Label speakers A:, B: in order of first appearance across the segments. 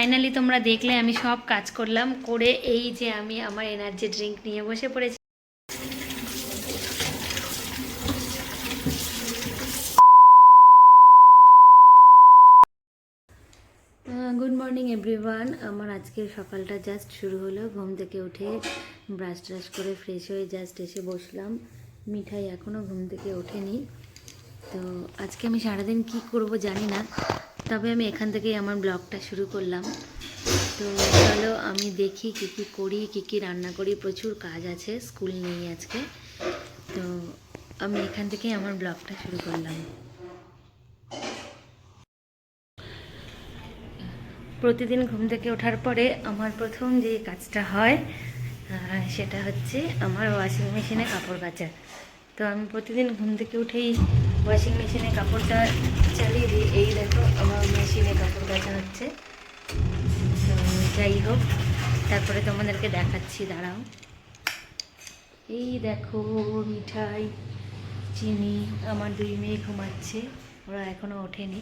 A: Finally তোমরা দেখলে আমি সব কাজ করলাম, করে এই যে আমি আমার এনার্জি ড্রিঙ্ক নিয়ে বসে পড়েছি। Good morning everyone. আমার আজকের সকালটা জাস্ট শুরু হলো। ঘুম থেকে উঠে ব্রাশ ট্রাশ করে ফ্রেশ হয়ে জাস্ট এসে বসলাম। মিঠাই এখনও ঘুম থেকে ওঠেনি। তো আজকে আমি সারাদিন কি করব জানি না, তবে আমি এখান থেকেই আমার ব্লগটা শুরু করলাম। তো চলো আমি দেখি কী কী করি, কী কী রান্না করি। প্রচুর কাজ আছে, স্কুল নেই আজকে। তো আমি এখান থেকেই আমার ব্লগটা শুরু করলাম। প্রতিদিন ঘুম থেকে ওঠার পরে আমার প্রথম যে কাজটা হয় সেটা হচ্ছে আমার ওয়াশিং মেশিনে কাপড় কাচা। তো আমি প্রতিদিন ঘুম থেকে উঠেই ওয়াশিং মেশিনে কাপড়টা চালিয়ে দিই। এই দেখো আমার মেশিনে কাপড় কাচা হচ্ছে। তো যাই হোক, তারপরে তোমাদেরকে দেখাচ্ছি, দাঁড়াও। এই দেখো মিঠাই, চিনি, আমার দুই মেয়ে ঘুমাচ্ছে, ওরা এখনও ওঠেনি।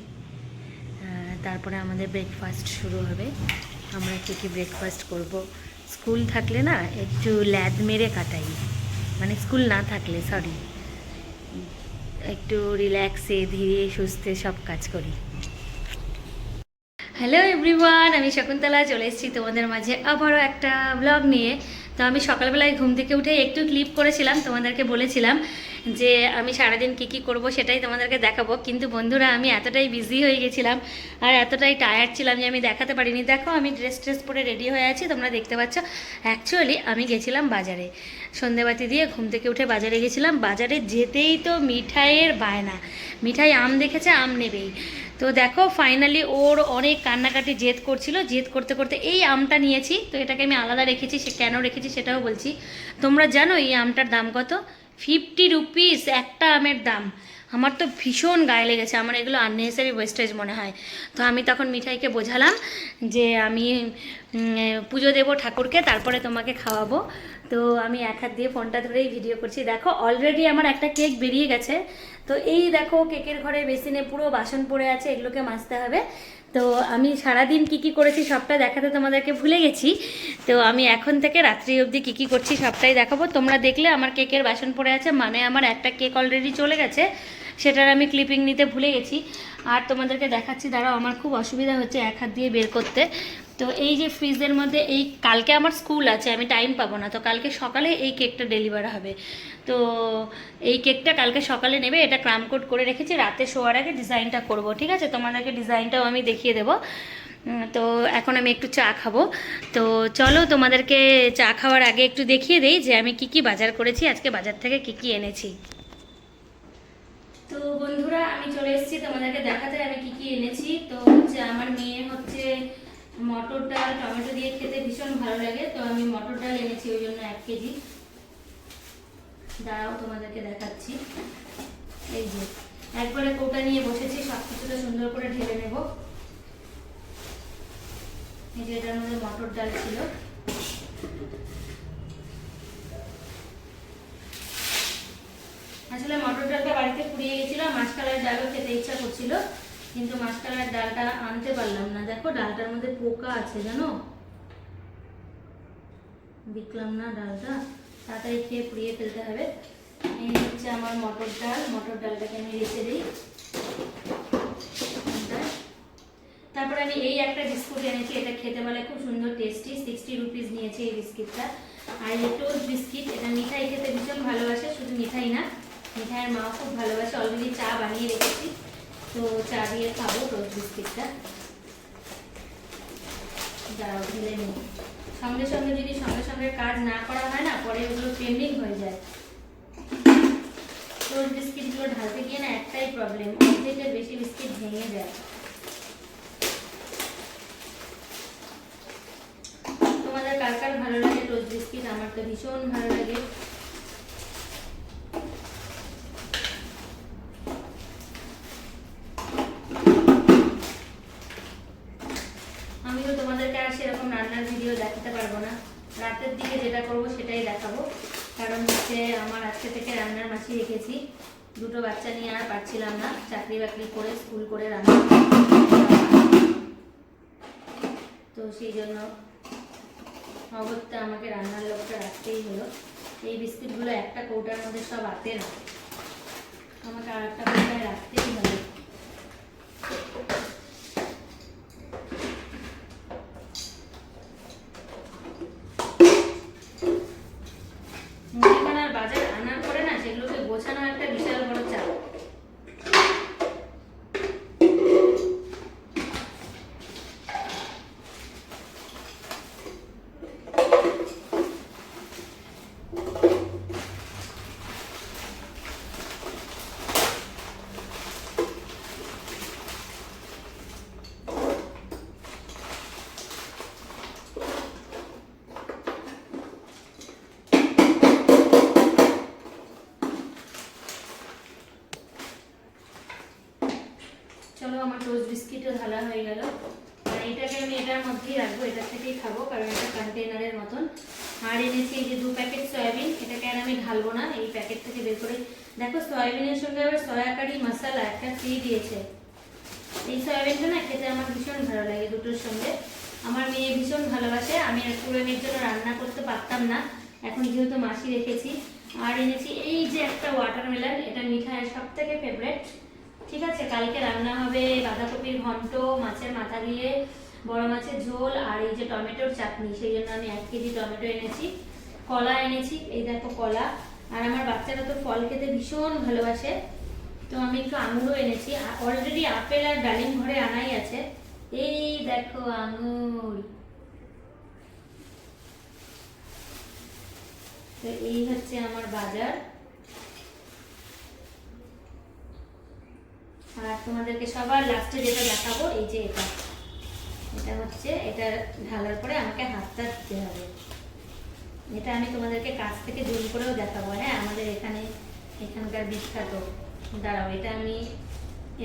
A: তারপরে আমাদের ব্রেকফাস্ট শুরু হবে। আমরা কী ব্রেকফাস্ট করব। স্কুল থাকলে না একটু ল্যাদ মেরে কাটাই, মানে স্কুল না থাকলে সরি, একটু রিল্যাক্সে ধীরে সুস্থে সব কাজ করি। হ্যালো এভরিওয়ান, আমি শকুন্তলা চলে এসেছি তোমাদের মাঝে আবারও একটা ব্লগ নিয়ে। তো আমি সকালবেলায় ঘুম থেকে উঠে একটু ক্লিপ করেছিলাম, তোমাদেরকে বলেছিলাম যে আমি সারাদিন কী কী করবো সেটাই তোমাদেরকে দেখাবো। কিন্তু বন্ধুরা আমি এতটাই বিজি হয়ে গেছিলাম আর এতটাই টায়ার্ড ছিলাম যে আমি দেখাতে পারিনি। দেখো আমি ড্রেস পরে রেডি হয়ে আছি, তোমরা দেখতে পাচ্ছ। অ্যাকচুয়ালি আমি গেছিলাম বাজারে, সন্ধেবাতি দিয়ে ঘুম থেকে উঠে বাজারে গেছিলাম। বাজারে যেতেই তো মিঠাইয়ের বায়না, মিঠাই আম দেখেছে, আম নেবেই। তো দেখো ফাইনালি ওর অনেক কান্নাকাটি জেদ করছিল, জেদ করতে করতে এই আমটা নিয়েছি। তো এটাকে আমি আলাদা রেখেছি, সে কেন রেখেছি সেটাও বলছি। তোমরা জানো এই আমটার দাম কত? 50 রুপিস একটা আমের দাম। আমার তো ভীষণ গায়ে লেগেছে, আমার এগুলো আননেসেসারি ওয়েস্টেজ মনে হয়। তো আমি তখন মিঠাইকে বোঝালাম যে আমি পুজো দেবো ঠাকুরকে, তারপরে তোমাকে খাওয়াবো। তো আমি এক হাত দিয়ে ফোনটা ধরেই ভিডিও করছি। দেখো অলরেডি আমার একটা কেক বেরিয়ে গেছে। তো এই দেখো কেকের ঘরে বেসিনে পুরো বাসন পড়ে আছে, এগুলোকে মাজতে হবে। তো আমি সারাদিন কী কী করেছি সবটা দেখাতে তোমাদেরকে ভুলে গেছি। তো আমি এখন থেকে রাত্রি অবধি কী কী করছি সবটাই দেখাবো। তোমরা দেখলে আমার কেকের বাসন পড়ে আছে, মানে আমার একটা কেক অলরেডি চলে গেছে, সেটার আমি ক্লিপিং নিতে ভুলে গেছি। আর তোমাদেরকে দেখাচ্ছি, দাঁড়াও, আমার খুব অসুবিধা হচ্ছে এক হাত দিয়ে বের করতে। তো এই যে ফ্রিজের মধ্যে এই কালকে আমার স্কুল আছে, আমি টাইম পাবো না, তো কালকে সকালে এই কেকটা ডেলিভার হবে। তো এই কেকটা কালকে সকালে নেবে। এটা ক্রাম কোড করে রেখেছি, রাতে শোয়ার আগে ডিজাইনটা করব, ঠিক আছে? তোমাদেরকে ডিজাইনটাও আমি দেখিয়ে দেবো। তো এখন আমি একটু চা খাবো। তো চলো তোমাদেরকে চা খাওয়ার আগে একটু দেখিয়ে দেই যে আমি কি কি বাজার করেছি, আজকে বাজার থেকে কি কি এনেছি। তো বন্ধুরা আমি চলে এসেছি তোমাদেরকে দেখাতে আমি কি কি এনেছি। তো হচ্ছে আমার মেয়ে হচ্ছে মটর ডাল টমেটো দিয়ে খেতে ভীষণ ভালো লাগে, তো আমি মটর ডাল এনেছি ওই জন্য 1 কেজি। দাঁড়াও তোমাদেরকে দেখাচ্ছি। এই যে একবারে কৌটা নিয়ে বসেছি, সব কিছুটা সুন্দর করে ঢেলে নেব। এই যে এটার মধ্যে মটর ডাল ছিল। আসলে মটর ডালটা বাড়িতে পুড়িয়ে গেছিল, মাসকলাইয়ের ডালও খেতে ইচ্ছা করছিল, কিন্তু মাসকলাইয়ের ডালটা আনতে পারলাম না। দেখো ডালটার মধ্যে পোকা আছে, জানো, দেখলাম না ডালটা, তাড়াতাড়ি খেয়ে পুড়িয়ে ফেলতে হবে। এই হচ্ছে আমার মটর ডাল, মটর ডালটাকে আমি রেখে দিই। তারপরে আমি এই একটা বিস্কুট এনেছি, এটা খেতে বলে খুব সুন্দর টেস্টি, 60 রুপিস নিয়েছে এই বিস্কিটটা। আর এই টোস্ট বিস্কিট, এটা মিঠাই খেতে ভীষণ ভালোবাসে, শুধু মিঠাই না, মিঠাইয়ের মাও খুব ভালোবাসে। অলরেডি চা বানিয়ে রেখেছি, তো চা দিয়ে খাবো টোস্ট বিস্কিটটা। দাঁড়াও ঢেলে নিই। সঙ্গে সঙ্গে যদি সঙ্গে সঙ্গে কাজ না করা হয় না, পরে ওগুলো পেন্ডিং হয়ে যায়। টোস্ট বিস্কিটগুলো ঢালতে গিয়ে না একটাই প্রবলেম, অর্ধেকের বেশি বিস্কিট ভেঙে যায়। তোমাদের কার কার ভালো লাগে টোস্ট বিস্কিট? আমার তো ভীষণ ভালো লাগে। আমি তো তোমাদেরকে আর সেরকম রান্নার ভিডিও দেখাতে পারবো না, রাতের দিকে যেটা করবো সেটাই দেখাবো। কারণ হচ্ছে আমার আজকে থেকে রান্নার মাসি রেখেছি, দুটো বাচ্চা নিয়ে আর পারছিলাম না, চাকরি বাকরি করে স্কুল করে রান্না। তো তো সেই জন্য অগত্যা আমাকে রান্নার লোকটা রাখতেই হলো। এই বিস্কিটগুলো একটা কৌটার মধ্যে সব আতে না, আমাকে আর একটা কৌটায় রাখতেই হবে। মুদিখানার বাজার আনার পরে না সেগুলোকে গোছানো একটা বিশাল বড় চাপ। চলো, আমার টোস্ট বিস্কিটও ঢালা হয়ে গেল। আর এটাকে আমি এটার মধ্যেই রাখবো, এটার থেকেই খাবো, কারণ এটা কন্টেনারের মতন। আর এনেছি এই যে 2 প্যাকেট সয়াবিন, এটাকে আর আমি ঢালবো না, এই প্যাকেট থেকে বের করে। দেখো সয়াবিনের সঙ্গে আবার সয়া কারি মশলা একটা ফ্রি দিয়েছে। এই সয়াবিনটা না খেতে আমার ভীষণ ভালো লাগে দুটোর সঙ্গে। আমার মেয়ে ভীষণ ভালোবাসে, আমি আর পুরো মেয়ের জন্য রান্না করতে পারতাম না, এখন যেহেতু মাসি রেখেছি। আর এনেছি এই যে একটা ওয়াটারমেলন, এটা মিঠাইয়ের সব থেকে ফেভারেট। ঠিক আছে, কালকে রান্না হবে বাঁধাকপির ঘন্ট, মাছের মাথা দিয়ে বড় মাছের ঝোল, আর এই যে টমেটোর চাটনি, সেই জন্য আমি 1 কেজি টমেটো এনেছি। কলা এনেছি, এই দেখো কলা। আর আমার বাচ্চারা তো ফল খেতে ভীষণ ভালোবাসে, তো আমি একটু আঙুরও এনেছি। অলরেডি আপেল আর ডালিম ঘরে আনাই আছে। এই দেখো আঙুর। তো এই হচ্ছে আমার বাজার। আর তোমাদেরকে সবার লাস্টে যেটা দেখাবো, এই যে এটা হচ্ছে, এটা ঢালার পরে আমাকে হাতটা দিতে হবে। এটা আমি তোমাদেরকে কাছ থেকে জুম করেও দেখাবো। হ্যাঁ, আমাদের এখানকার বিখ্যাত। দাঁড়াও,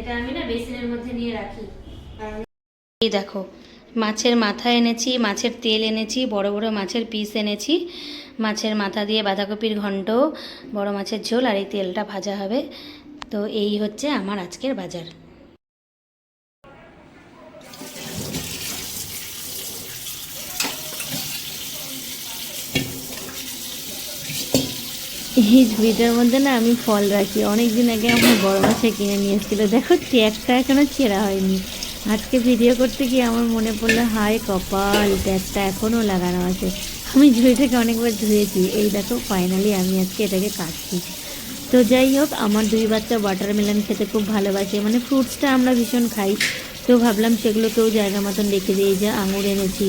A: এটা আমি না বেসিনের মধ্যে নিয়ে রাখি। আর এই দেখো, মাছের মাথা এনেছি, মাছের তেল এনেছি, বড় বড় মাছের পিস এনেছি, মাছের মাথা দিয়ে বাঁধাকপির ঘন্ট, বড় মাছের ঝোল, আর এই তেলটা ভাজা হবে। তো এই হচ্ছে আমার আজকের বাজার। এই ঝুড়িটার মধ্যে না আমি ফল রাখি। অনেক দিন আগে আমার বড় মাসে কিনে নিয়ে এসেছিলো, দেখো ট্যাগটা এখনো ছেঁড়া হয়নি। আজকে ভিডিও করতে গিয়ে আমার মনে পড়লো, হায় কপাল, ট্যাগটা এখনও লাগানো আছে। আমি ঝুড়িটাকে অনেকবার ধুয়েছি। এই দেখো ফাইনালি আমি আজকে এটাকে কাটছি। তো যাই হোক, আমার 2 বাচ্চা ওয়াটারমেলন খেতে খুব ভালোবাসে, মানে ফ্রুটসটা আমরা ভীষণ খাই। তো ভাবলাম সেগুলোকেও জায়গা মতন রেখে দিই। এই যে আঙুর এনেছি,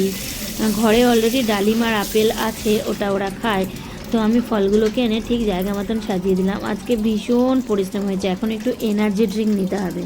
A: ঘরে অলরেডি ডালিম আর আপেল আছে, ওটা ওরা খায়। তো আমি ফলগুলোকে এনে ঠিক জায়গা মতন সাজিয়ে দিলাম। আজকে ভীষণ পরিশ্রম হয়েছে, এখন একটু এনার্জি ড্রিঙ্ক নিতে হবে।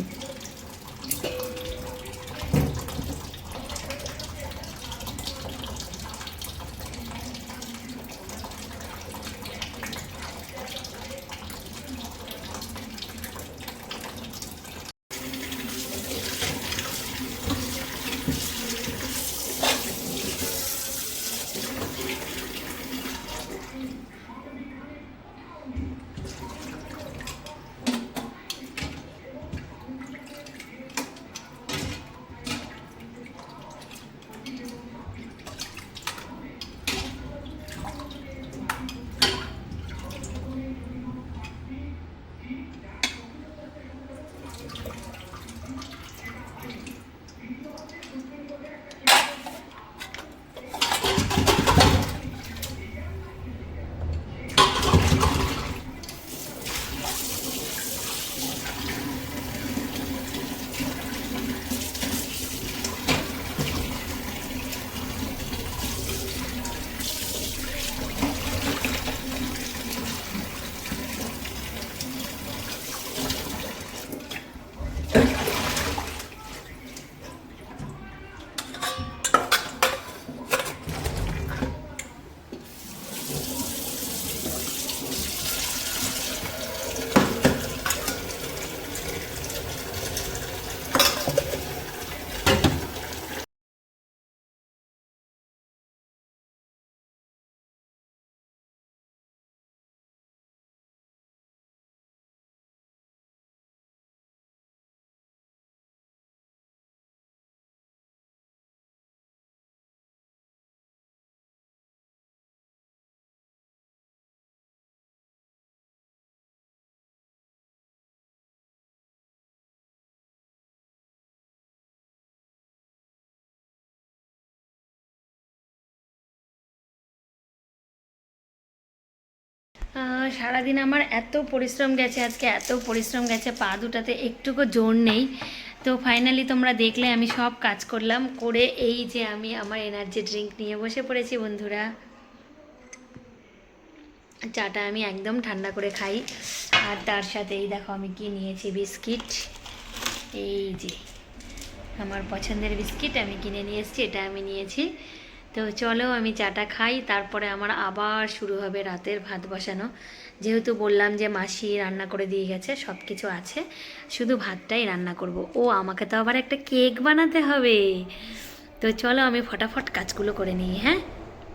A: সারাদিন আমার এত পরিশ্রম গেছে, আজকে এত পরিশ্রম গেছে, পা দুটাতে একটুকু জোর নেই। তো ফাইনালি তোমরা দেখলে আমি সব কাজ করলাম, করে এই যে আমি আমার এনার্জি ড্রিঙ্ক নিয়ে বসে পড়েছি বন্ধুরা। চাটা আমি একদম ঠান্ডা করে খাই। আর তার সাথে এই দেখো আমি কি নিয়েছি, বিস্কিট। এই যে আমার পছন্দের বিস্কিট আমি কিনে নিয়ে এসেছি, এটা আমি নিয়েছি। তো চলো আমি চাটা খাই, তারপরে আমার আবার শুরু হবে রাতের ভাত বসানো। যেহেতু বললাম যে মাসি রান্না করে দিয়ে গেছে, সব কিছু আছে, শুধু ভাতটাই রান্না করব। ও আমাকে তো আবার একটা কেক বানাতে হবে। তো চলো আমি ফটাফট কাজগুলো করে নিই, হ্যাঁ।